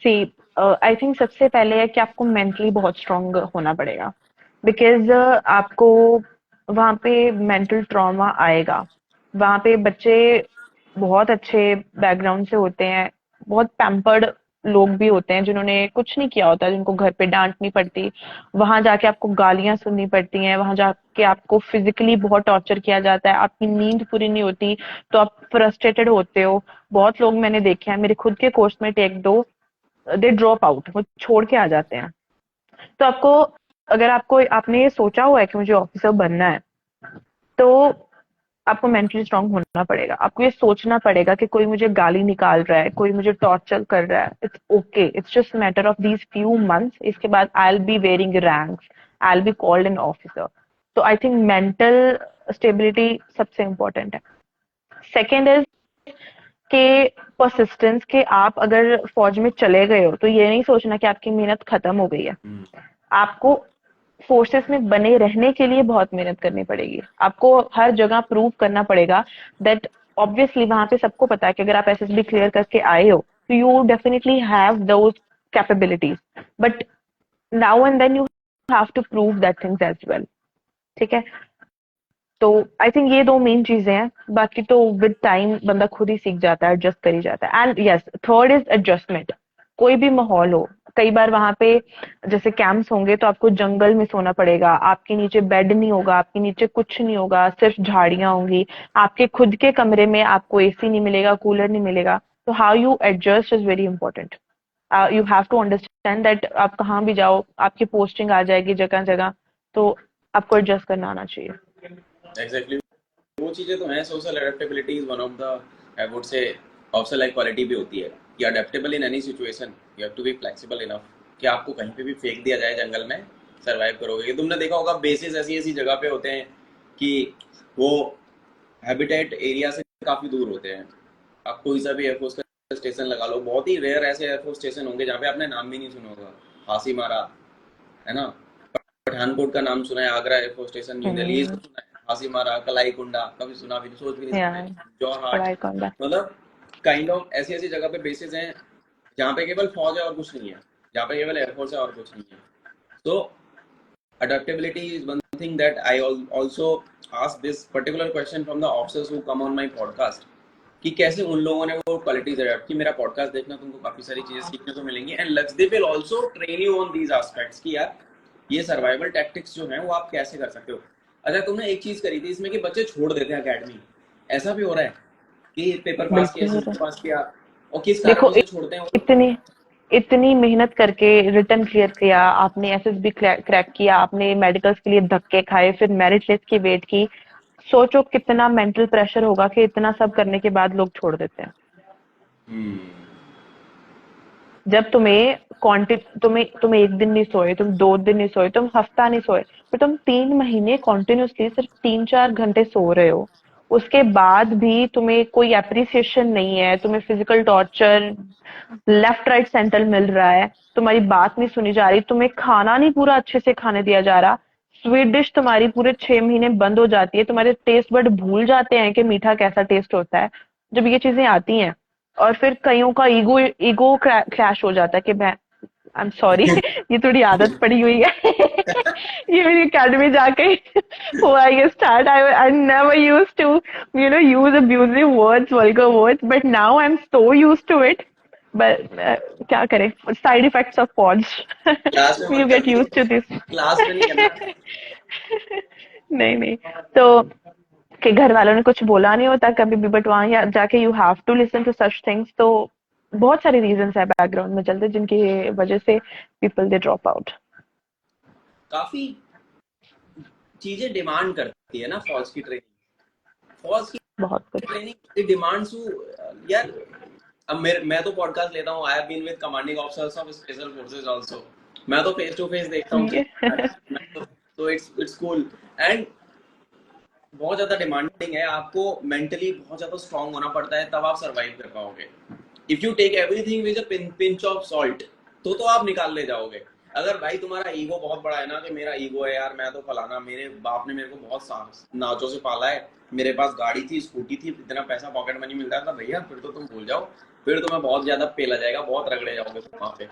See, I think सबसे पहले है कि आपको मेंटली बहुत स्ट्रांग होना पड़ेगा, बिकॉज आपको वहाँ पे मेंटल ट्रॉमा आएगा। वहाँ पे बच्चे बहुत अच्छे बैकग्राउंड से होते हैं, बहुत पैम्पर्ड लोग भी होते हैं जिन्होंने कुछ नहीं किया होता, जिनको घर पे डांटनी पड़ती, वहां जाके आपको गालियां सुननी पड़ती हैं, वहां जाके आपको फिजिकली बहुत टॉर्चर किया जाता है, आपकी नींद पूरी नहीं होती, तो आप फ्रस्ट्रेटेड होते हो। बहुत लोग मैंने देखे हैं, मेरे खुद के कोर्स में एक दो, दे ड्रॉप आउट, वो छोड़ के आ जाते हैं। तो आपको, अगर आपको, आपने ये सोचा हुआ है कि मुझे ऑफिसर बनना है, तो आपको मेंटली स्ट्रांग होना पड़ेगा। आपको ये सोचना पड़ेगा कि कोई मुझे गाली निकाल रहा है, कोई मुझे टॉर्चर कर रहा है, it's okay, it's just matter of these few months, इसके बाद I will be wearing ranks, I will be called an officer. तो आई थिंक मेंटल स्टेबिलिटी सबसे इम्पोर्टेंट है। सेकेंड इज के परसिस्टेंस, के आप अगर फौज में चले गए हो तो ये नहीं सोचना कि आपकी मेहनत खत्म हो गई है। आपको फोर्सेस में बने रहने के लिए बहुत मेहनत करनी पड़ेगी, आपको हर जगह प्रूव करना पड़ेगा दैट, ऑब्वियसली वहां पे सबको पता है कि अगर आप एसएसबी क्लियर करके आए हो तो you definitely have those capabilities, but now and then you have to prove that things as well. ठीक है, तो आई थिंक ये दो मेन चीजें हैं, बाकी तो विद टाइम बंदा खुद ही सीख जाता है, एडजस्ट कर ही जाता है। And yes, third is adjustment. कोई भी माहौल हो, कई बार वहां पे जैसे कैंप्स होंगे तो आपको जंगल में सोना पड़ेगा, आपके नीचे बेड नहीं होगा, आपके नीचे कुछ नहीं होगा, सिर्फ झाड़ियां होंगी, आपके खुद के कमरे में आपको एसी नहीं मिलेगा, कूलर नहीं मिलेगा। तो how you adjust is very important. You have to understand that आप कहाँ भी जाओ आपकी पोस्टिंग आ जाएगी जगह जगह, तो आपको एडजस्ट करना आना चाहिए। एग्जैक्टली वो चीजें तो हैं। Social adaptability is one of the, I would say, officer like quality भी होती है कि adaptable in any situation, you have to be flexible enough कि आपको कहीं पे भी फेंक दिया जाए जंगल में, सरवाइव करोगे। ये तुमने देखा होगा, बेसिस ऐसी ऐसी जगह पे होते हैं कि वो हैबिटेट एरिया से काफी दूर होते हैं। आप कोई सा भी एयरफोर्स का स्टेशन लगा लो, बहुत ही रेयर ऐसे एयरफोर्स स्टेशन होंगे जहाँ पे आपने नाम भी नहीं सुना होगा। फांसी मारा, है ना, पठानकोट का नाम सुना है, Agra air force station, new Delhi, ये सब सुना है। फांसी मारा, कलाई कुंडा कभी सुना भी नहीं, सोच भी नहीं सकते। यार, जोरहाट, पढ़ाई कौन दा। मतलब काइंड ऑफ ऐसी ऐसी जगह पे बेसिस हैं जहाँ पे केवल फौज है और कुछ नहीं है, जहाँ पे केवल एयरफोर्स है और कुछ नहीं है। So adaptability is one thing that I also ask this particular question from the officers who come on my podcast, कि कैसे उन लोगों ने वो क्वालिटीज अडॉप्ट की। मेरा पॉडकास्ट देखना, तुमको काफी सारी चीजें सीखने को मिलेंगी। And Lakshadweep will also train you on these aspects कि यार ये सर्वाइवल टैक्टिक्स जो हैं वो आप कैसे कर सकते हो। अच्छा, तुमने एक चीज करी थी इसमें कि बच्चे छोड़ देते हैं एकेडमी, ऐसा भी हो रहा है कि पेपर पास किया, बिल्कुल हो रहा एसएसबी है। पास किया, और किस देखो, कारणों से छोड़ते हैं वो? इतनी इतनी मेहनत करके रिटर्न क्लियर किया आपने, एसएसबी क्रैक किया आपने, मेडिकल्स के लिए धक्के खाए, फिर मेरिट लिस्ट की वेट की, सोचो कितना मेंटल प्रेशर होगा कि इतना सब करने के बाद लोग छोड़ देते हैं। हम्म। जब तुम एक दिन नहीं सोए, तुम 2 दिन नहीं सोए, तुम हफ्ता नहीं सोए, पर तुम 3 महीने कॉन्टिन्यूसली सिर्फ 3-4 घंटे सो रहे हो, उसके बाद भी तुम्हें कोई अप्रिसिएशन नहीं है, तुम्हें physical torture left right centre मिल रहा है, तुम्हारी बात नहीं सुनी जा रही, तुम्हें खाना नहीं पूरा अच्छे से खाने दिया जा रहा, स्वीट डिश तुम्हारी पूरे 6 महीने बंद हो जाती है, तुम्हारे टेस्ट बड भूल जाते हैं कि मीठा कैसा टेस्ट होता है। जब ये चीजें आती हैं, और फिर कईयों का ईगो ईगो क्लैश हो जाता है कि मैं, आई एम सॉरी, ये थोड़ी आदत पड़ी हुई है। ये मेरी अकेडमी जाके हुआ ये start. I never used to use abusive words, vulgar words, but now I am so used to it. But क्या करें, side effects of pods. Class में यू मत गेट करना, यूज्ड टू दिस। क्लास में नहीं करना। नहीं नहीं, तो कि घर वालों ने कुछ बोला नहीं होता कभी भी, बट वहां जाके you have to listen to such things. तो बहुत सारे रीजंस है बैकग्राउंड में चलते जिनकी वजह से पीपल दे ड्रॉप आउट। काफी चीजें डिमांड करती है ना फौज की ट्रेनिंग। फौज की बहुत कुछ। ट्रेनिंग डिमांड्स यार। अब मैं तो पॉडकास्ट लेता हूँ, I have been with commanding officers of special forces also. मैं तो फेस टू फेस देखता हूँ चीजें, तो इट्स कूल। एंड बहुत ज्यादा डिमांडिंग है, आपको मेंटली बहुत ज्यादा स्ट्रांग होना पड़ता है, तब आप सरवाइव कर पाओगे। If you take everything with a pinch of salt, तो आप निकाल ले जाओगे। अगर भाई तुम्हारा ईगो बहुत बड़ा है ना, कि मेरा ईगो है यार, मैं तो फलाना, मेरे बाप ने मेरे को बहुत नाचों से पाला है, मेरे पास गाड़ी थी, स्कूटी थी, इतना पैसा पॉकेट मनी मिलता था, भैया फिर तो तुम भूल जाओ, फिर तुम्हें बहुत ज्यादा पेला जाएगा, बहुत रगड़े जाओगे वहां पे।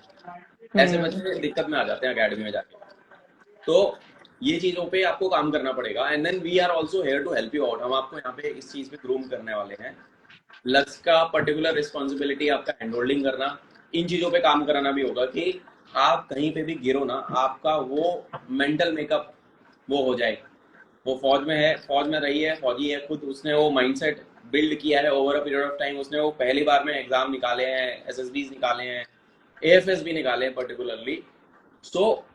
ऐसे बच्चे दिक्कत में आ जाते हैं अकेडमी में जाके। तो ये चीजों पे आपको काम करना पड़ेगा। And then we are also here to help you out. हम आपको यहाँ पे इस चीज पे ग्रूम करने वाले हैं। लक्ष्य का पर्टिकुलर रिस्पॉन्सिबिलिटी आपका हैंड होल्डिंग करना, इन चीजों पे काम कराना भी होगा कि आप कहीं पे भी गिरो ना, आपका वो मेंटल मेकअप वो हो जाए। वो फौज में है, फौज में रही है, फौजी है खुद, उसने वो माइंडसेट बिल्ड किया है over a period of time. उसने वो पहली बार में एग्जाम निकाले हैं, एसएसबी निकाले हैं, एएफएस भी निकाले हैं particularly. So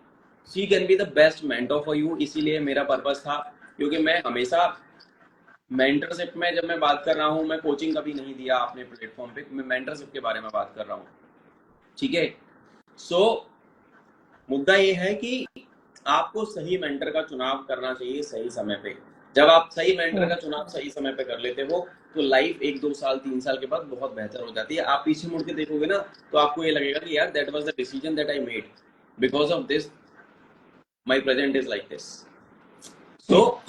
she can be the best mentor for you. इसीलिए मेरा पर्पस था, क्योंकि मैं हमेशा मेंटरशिप में जब मैं बात कर रहा हूँ, मैं कोचिंग कभी नहीं दिया अपने प्लेटफॉर्म पे, मैं मेंटरशिप के बारे में बात कर रहा हूँ। ठीक है। सो मुद्दा ये है कि आपको सही मेंटर का चुनाव करना चाहिए सही समय पे। जब आप सही मेंटर का चुनाव सही समय पे कर लेते हो तो लाइफ 1-2 साल 3 साल के बाद बहुत बेहतर हो जाती है। आप पीछे मुड़ के देखोगे ना तो आपको ये लगेगा कि यार that was the decision that I made, because of this my present is like this. So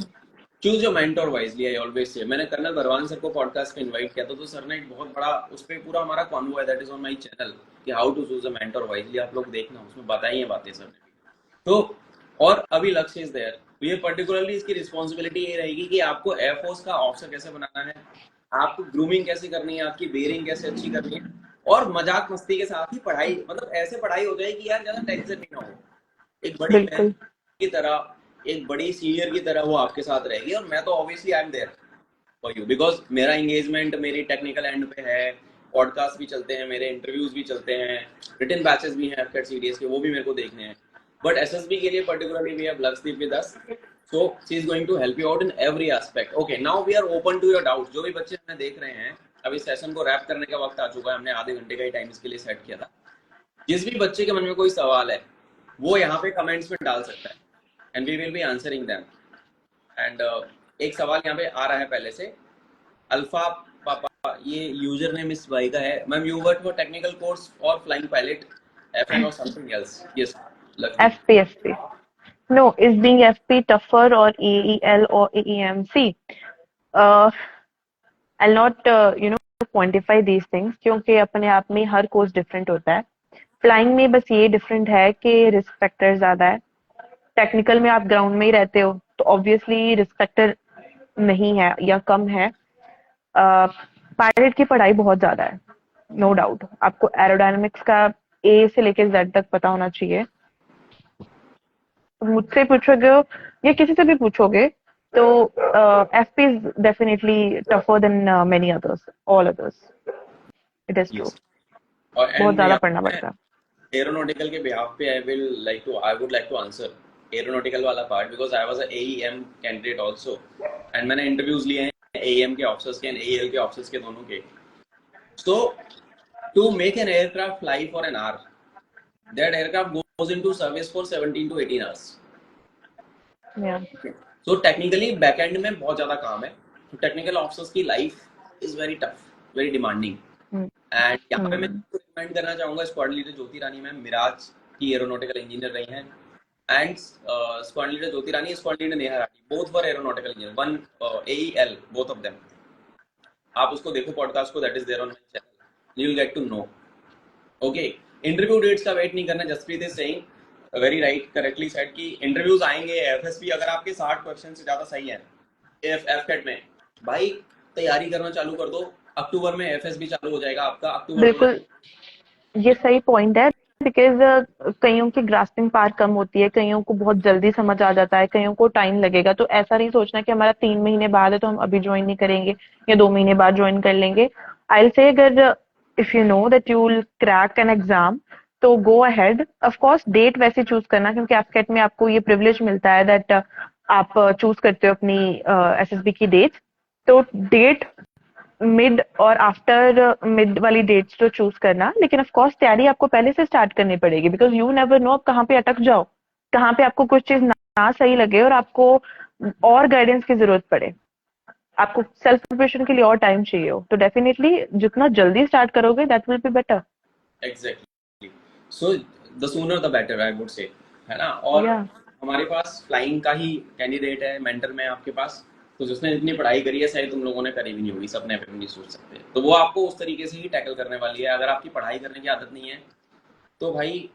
choose your mentor wisely, I always say. मैंने कर्नल बरवान सर को पॉडकास्ट पे इनवाइट किया था, तो सर ने एक बहुत बड़ा उस पर पूरा हमारा कॉन्वो है that is on my channel कि how to choose a mentor wisely, आप लोग देखना, उसमें बताई है बातें सर ने। तो और अभी लक्ष्य इज देयर, तो ये पर्टिकुलरली इसकी रिस्पॉन्सिबिलिटी ये रहेगी कि आपको एयरफोर्स का ऑफिसर कैसे बनाना है, आपको ग्रूमिंग कैसे करनी है, आपकी बेयरिंग कैसे अच्छी करनी है, और मजाक मस्ती के साथ ही पढ़ाई, मतलब ऐसे पढ़ाई हो जाए कि यार ज्यादा टेंशन नहीं ना हो। एक बड़ी बहन बिल्कुल की तरह, एक बड़ी सीनियर की तरह वो आपके साथ रहेगी, और मैं तो obviously I am there for you, because मेरा एंगेजमेंट मेरी टेक्निकल एंड पे है, पॉडकास्ट भी चलते हैं मेरे, इंटरव्यूज भी चलते हैं, रिटन बैचेस भी हैं एफकेट सीडीएस के, वो भी मेरे को देखने हैं। बट एसएसबी के लिए particularly we have Lakshyadeep with us, so she is going to help you out in every aspect. Okay, now we are open to your doubt. जो भी बच्चे हमें देख रहे हैं, अभी सेशन को रैप करने का वक्त आ चुका है, हमने आधे घंटे का ही टाइम इसके लिए सेट किया था। जिस भी बच्चे के मन में कोई सवाल है वो यहाँ पे कमेंट्स में डाल सकता है, and we will be answering them. And एक सवाल यहाँ पे आ रहा है पहले से, अल्फा पापा, ये यूजर नेम इस भाई का है, ma'am you work for technical course और फ्लाइंग पायलट एफएन और something else. Yes Lakshadweep. FP FP. No, is being FP tougher or AEL or AEMC? Uh, I'll not quantify these things क्योंकि अपने आप में हर कोर्स डिफरेंट होता है। फ्लाइंग में बस ये डिफरेंट है कि रिस्क फैक्टर ज्यादा है। टेक्निकल में आप ग्राउंड में ही रहते हो तो ऑब्वियसली रिस्क फैक्टर नहीं है या कम है। पायलट की पढ़ाई बहुत ज्यादा है, नो डाउट। आपको एरोडायनामिक्स का ए से लेके जेड तक पता होना चाहिए। मुझसे पूछोगे या किसी से भी पूछोगे तो FP is definitely tougher than many others, all others. It is true. Yes, और बहुत एंड ज्यादा यहाँ पढ़ना पे पड़ता है। एरोनॉटिकल के बिहाफ पे I would like to answer aeronautical वाला part, because I was a AEM candidate also, and मैंने इंटरव्यूज लिए हैं एईएम के ऑफिसर्स के एंड एईएल के ऑफिसर्स के, दोनों के। So to make an aircraft fly for an hour, that aircraft goes into service for 17 to 18 hours। या सो टेक्निकली बैकएंड में बहुत ज्यादा काम है। तो टेक्निकल ऑफिसर्स की life is very tough, very demanding. And यहाँ पे मैं रिकमेंड करना चाहूंगा squad leader Jyoti Rani ma'am, Mirage की एरोनॉटिकल इंजीनियर रही हैं, and squad leader Jyoti Rani, squad leader Neha Rani, both for aeronautical engineer, one AEL, both of them. आप उसको देखो पॉडकास्ट को, that is there on my channel, you will get to know. Okay, interview dates का wait नहीं करना। Jaspreet is saying very right, correctly said कि interviews आएंगे। FSP अगर आपके 60 क्वेश्चन से ज्यादा सही है एफकेट में, भाई तैयारी करना चालू कर दो। अक्टूबर में एफएसबी चालू हो जाएगा आपका, अक्टूबर बिल्कुल, ये सही पॉइंट है। बिकॉज कईयों की ग्रास्पिंग पावर कम होती है, कईयों को बहुत जल्दी समझ आ जाता है, कईयों को टाइम लगेगा। तो ऐसा नहीं सोचना कि हमारा 3 महीने बाद है तो हम अभी ज्वाइन नहीं करेंगे या 2 महीने बाद ज्वाइन कर लेंगे। आई से अगर if you know that you will crack an exam तो go ahead. Of course that वैसे चूज करना, क्योंकि एफकेट में आपको ये प्रिविलेज मिलता है दैट आप चूज करते हो अपनी एसएसबी की डेट। तो डेट मिड और आफ्टर मिड वाली डेट्स तो चूज करना, लेकिन ऑफ कोर्स तैयारी आपको पहले से स्टार्ट करनी पड़ेगी। बिकॉज यू नेवर नो आप कहाँ पे अटक जाओ, कहाँ पे आपको कुछ चीज ना सही लगे और आपको और गाइडेंस की जरूरत पड़े, आपको सेल्फ प्रिपरेशन के लिए और टाइम चाहिए हो। तो डेफिनेटली जितना जल्दी स्टार्ट करोगे that will be better. Exactly, so the sooner the better I would से, है ना। और या हमारे पास फ्लाइंग का ही कैंडिडेट है मेंटर में आपके पास, तो जिसने इतनी पढ़ाई करी है, शायद तुम लोगों ने करी भी नहीं होगी, सपने पे भी नहीं सोच सकते, तो वो आपको उस तरीके से ही टैकल करने वाली है। अगर आपकी पढ़ाई करने की आदत नहीं है तो भाई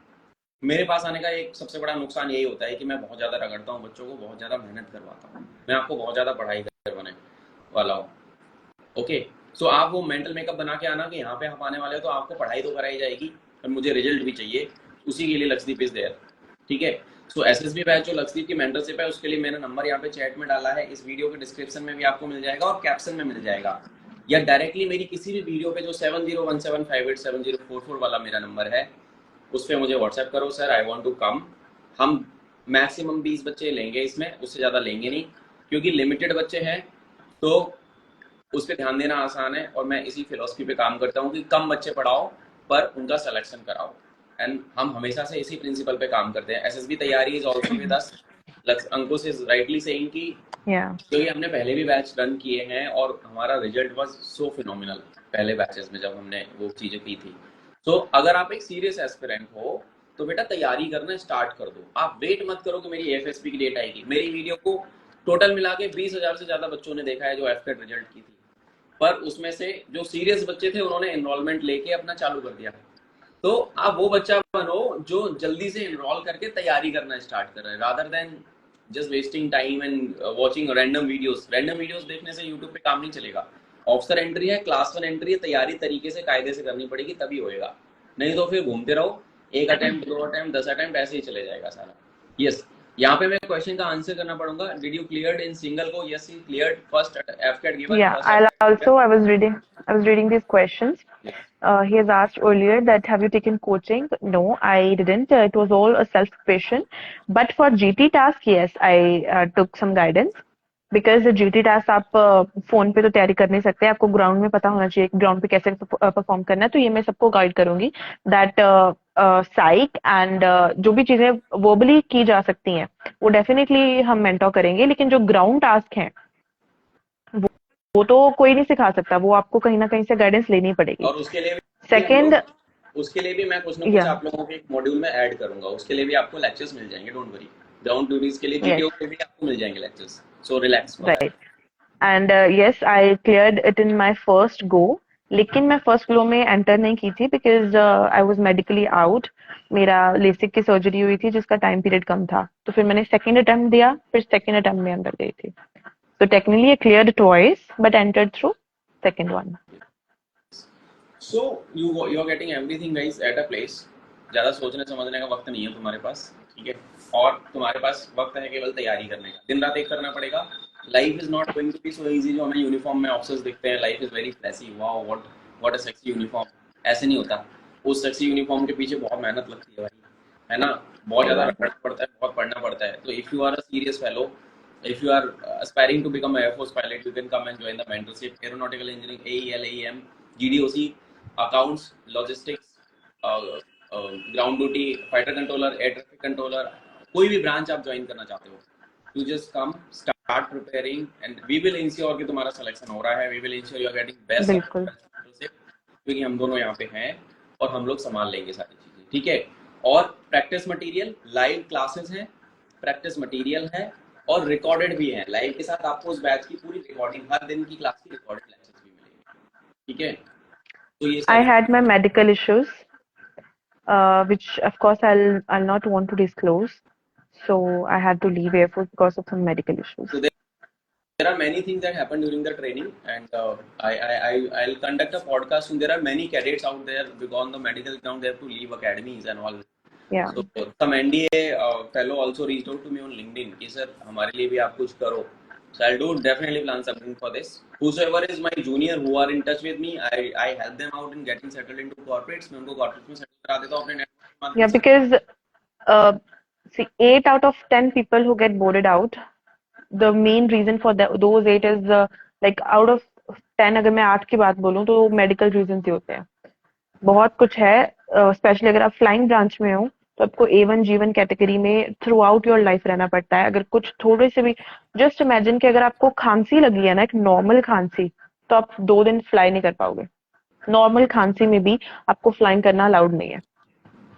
मेरे पास आने का एक सबसे बड़ा नुकसान यही होता है कि मैं बहुत ज़्यादा रगड़ता हूँ बच्चों को, बहुत ज़्यादा मेहनत करवाता हूँ, मैं आपको बहुत ज़्यादा पढ़ाई करवाने वाला हूँ। ओके, सो आप वो मेंटल मेकअप बना के आना कि यहाँ पे हम आने वाले हैं तो आपको पढ़ाई तो कराई जाएगी, और मुझे रिजल्ट भी चाहिए, उसी के लिए लक्षदीप इज देयर। ठीक है, सो एसएसबी बैच जो लक्षदीप की मेंटरशिप है उसके लिए मैंने नंबर यहाँ पे चैट में डाला है, इस वीडियो के डिस्क्रिप्शन में भी आपको मिल जाएगा और कैप्शन में मिल जाएगा, या डायरेक्टली मेरी किसी भी वीडियो पे जो 7017587044 वाला मेरा नंबर है उस पर मुझे व्हाट्सएप करो, sir I want to come. हम मैक्सिमम 20 बच्चे लेंगे इसमें, उससे ज़्यादा लेंगे नहीं, क्योंकि लिमिटेड बच्चे हैं तो उस पर ध्यान देना आसान है, और मैं इसी फिलॉसफी पे काम करता हूँ कि कम बच्चे पढ़ाओ पर उनका सिलेक्शन कराओ, एंड हम हमेशा से इसी प्रिंसिपल पे काम करते हैं। एसएसबी तैयारी is also with us. Ankush is rightly saying कि क्योंकि हमने पहले भी बैच रन किए हैं और हमारा रिजल्ट वाज सो फिनोमिनल पहले बैचेस में जब हमने वो चीजें की थी। तो अगर आप एक सीरियस एस्पिरेंट हो तो बेटा तैयारी करना स्टार्ट कर दो, आप वेट मत करो कि मेरी एफएसपी की डेट आएगी। मेरी वीडियो को टोटल मिला के 20,000 से ज्यादा बच्चों ने देखा है जो एफकेट रिजल्ट की थी, पर उसमें से जो सीरियस बच्चे थे उन्होंने एनरोलमेंट लेके अपना चालू कर दिया। तो आप वो बच्चा बनो जो जल्दी से एनरोल करके तैयारी करना स्टार्ट कर रहे हैं, rather than just wasting time and watching random videos. Random videos देखने से यूट्यूब पे काम नहीं चलेगा। ऑफिसर एंट्री है, क्लास 1 एंट्री है, तैयारी तरीके से कायदे से करनी पड़ेगी तभी होएगा, नहीं तो फिर घूमते रहो, 1 अटेम्प्ट 2 अटेम्प्ट 10 अटेम्प्ट ऐसे ही चले जाएगा सारा। यस, यहाँ पे मैं क्वेश्चन का आंसर करना पड़ूंगा। Did you cleared in single को? Yes, he cleared first AFCAT given, Yeah, first I'll AFCAT. also, I was reading these questions. He has asked earlier that have you taken coaching? No, I didn't. It was all a self-preparation. But for GT task, yes, I took some guidance. Because GT task आप phone पे तो तैयारी कर नहीं सकते, आपको ground में पता होना चाहिए ग्राउंड पे कैसे परफॉर्म करना है। तो ये मैं सबको गाइड करूंगी दैट साइक एंड जो भी चीजें वर्बली की जा सकती हैं वो डेफिनेटली हम मेंटोर करेंगे, लेकिन जो ग्राउंड टास्क है वो तो कोई नहीं सिखा सकता, वो आपको कहीं ना कहीं से गाइडेंस लेनी पड़ेगी। और उसके लिए भी हम सेकेंड, लोग, उसके लिए भी मैं कुछ ना कुछ या आप लोगों के एक मॉड्यूल में ऐड करूंगा, उसके लिए भी आपको लेक्चर्स मिल जाएंगे, डोंट वरी। ग्राउंड ड्यूटीज के लिए यस, जीटीओ के भी आपको मिल जाएंगे lectures, so relax for that. Right. And yes, I cleared it in my first go, लेकिन मैं फर्स्ट फ्लो में एंटर नहीं की थी because I was medically out. मेरा लेसिक की सर्जरी हुई थी जिसका टाइम पीरियड कम था, तो फिर मैंने सेकंड अटेम्प्ट दिया, फिर सेकंड अटेम्प्ट में अंदर गई थी। So technically I cleared twice, but entered through second one. So you are getting everything guys at a place. ज्यादा सोचने समझने का वक्त नहीं है तुम्हारे पास, ठीक है, और तुम्हारे पास वक्त है केवल तैयारी करने का, दिन रात एक करना पड़ेगा। Life is not going to be so easy जो हमें यूनिफॉर्म में ऑफिसर्स दिखते हैं। Life is very flashy, wow what a sexy uniform, ऐसे नहीं होता। उस सेक्सी यूनिफॉर्म के पीछे बहुत मेहनत लगती है भाई, है ना, बहुत सही ज्यादा बात है। रखना पड़ता है, बहुत पढ़ना पड़ता है। तो if you are a serious fellow, if you are aspiring to become a Air Force pilot, you can come and join the mentorship. Aeronautical engineering, AEL, AEM, GDOC, accounts, logistics, ground duty, fighter controller, air traffic controller, कोई भी branch आप join करना चाहते हो, you just come, start preparing, and we will ensure कि तुम्हारा selection हो रहा है। We will ensure you are getting best of बिल्कुल mentorship, क्योंकि हम दोनों यहाँ पे हैं और हम लोग संभाल लेंगे सारी चीजें, ठीक है। और प्रैक्टिस मटेरियल, लाइव क्लासेस हैं, प्रैक्टिस मटेरियल है और रिकॉर्डेड भी है। लाइव के साथ आपको उस बैच की पूरी रिकॉर्डिंग, हर दिन की क्लास की रिकॉर्डेड लेक्चर्स भी मिलेंगे, ठीक है। तो ये I सारी had my medical issues, which of course I'll not want to disclose. So I had to leave Air Force because of some medical issues. so there are many things that happen during the training, and I'll conduct a podcast soon. There are many cadets out there because on the medical ground they have to leave academies and all. Yeah. So some NDA fellow also reached out to me on LinkedIn कि sir हमारे लिए भी आप कुछ करो। So I'll do definitely plan something for this. Whosoever is my junior who are in touch with me, I help them out in getting settled into corporates. मैं उनको corporates में settle करा देता हूँ अपने network के माध्यम Yeah, से। because see, 8 out of 10 people who get boarded out, the main reason for those 8 is like out of 10 अगर मैं 8 की बात बोलूँ तो मेडिकल रीजन ही होते हैं। बहुत कुछ है, स्पेशली अगर आप फ्लाइंग ब्रांच में हो तो आपको A1 G1 कैटेगरी में थ्रू आउट योर लाइफ रहना पड़ता है। अगर कुछ थोड़े से भी, जस्ट इमेजिन कि अगर आपको खांसी लगी है ना, एक नॉर्मल खांसी, तो आप 2 दिन फ्लाई नहीं कर पाओगे। नॉर्मल खांसी में भी आपको फ्लाइंग करना अलाउड नहीं है।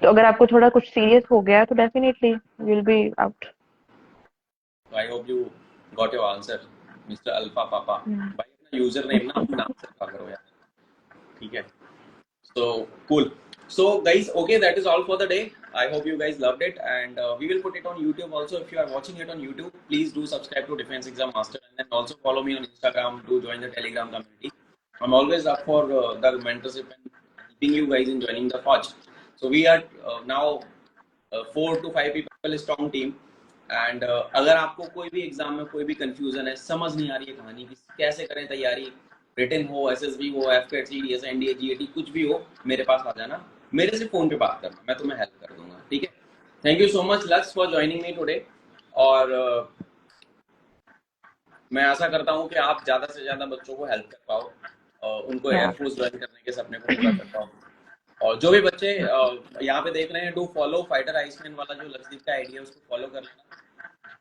तो अगर आपको थोड़ा कुछ सीरियस हो गया तो definitely you will be out. I hope you got your answer, Mr. Alpha Papa. भाई अपना यूजर नेम ना अपने नाम से रखा करो यार, ठीक है। So cool. So guys, okay, that is all for the day. I hope you guys loved it, and we will put it on YouTube also. If you are watching it on YouTube, please do subscribe to Defense Exam Master, and then also follow me on Instagram. Do join the Telegram community. I'm always up for the mentorship and helping you guys in joining the Forge. So we are now 4 to 5 people strong team. And अगर आपको कोई भी exam में कोई भी confusion है, समझ नहीं आ रही है कहानी की कैसे करें तैयारी, रिटन हो, एसएसबी हो, एफकेट डीएस एनडीए जीएटी कुछ भी हो, मेरे पास आ जाना, मेरे से फोन पे बात करना, मैं तुम्हें हेल्प कर दूंगा, ठीक है। Thank you so much lux for joining me today. और मैं आशा करता हूँ कि आप ज़्यादा से ज़्यादा बच्चों को हेल्प कर पाओ, उनको Yeah. एयरफोर्स ज्वाइन करने के सपने को पूरा कर पाओ। और जो भी बच्चे यहाँ पे देख रहे हैं, डू फॉलो फाइटर आइसमैन वाला जो लक्षदीप का आइडिया है, उसको फॉलो कर लेना।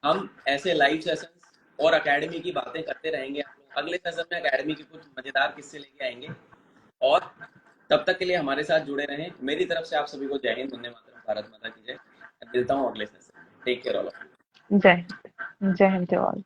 हम ऐसे लाइव सेशंस और एकेडमी की बातें करते रहेंगे। आप लोग अगले सेशन में एकेडमी के कुछ मजेदार किस्से लेके आएंगे, और तब तक के लिए हमारे साथ जुड़े रहें। मेरी तरफ से आप सभी को जय हिंद, वंदे मातरम, भारत माता की जय। मिलता हूँ अगले सेशन में। Take care all of you. Jai Hind. Jai Hind to all.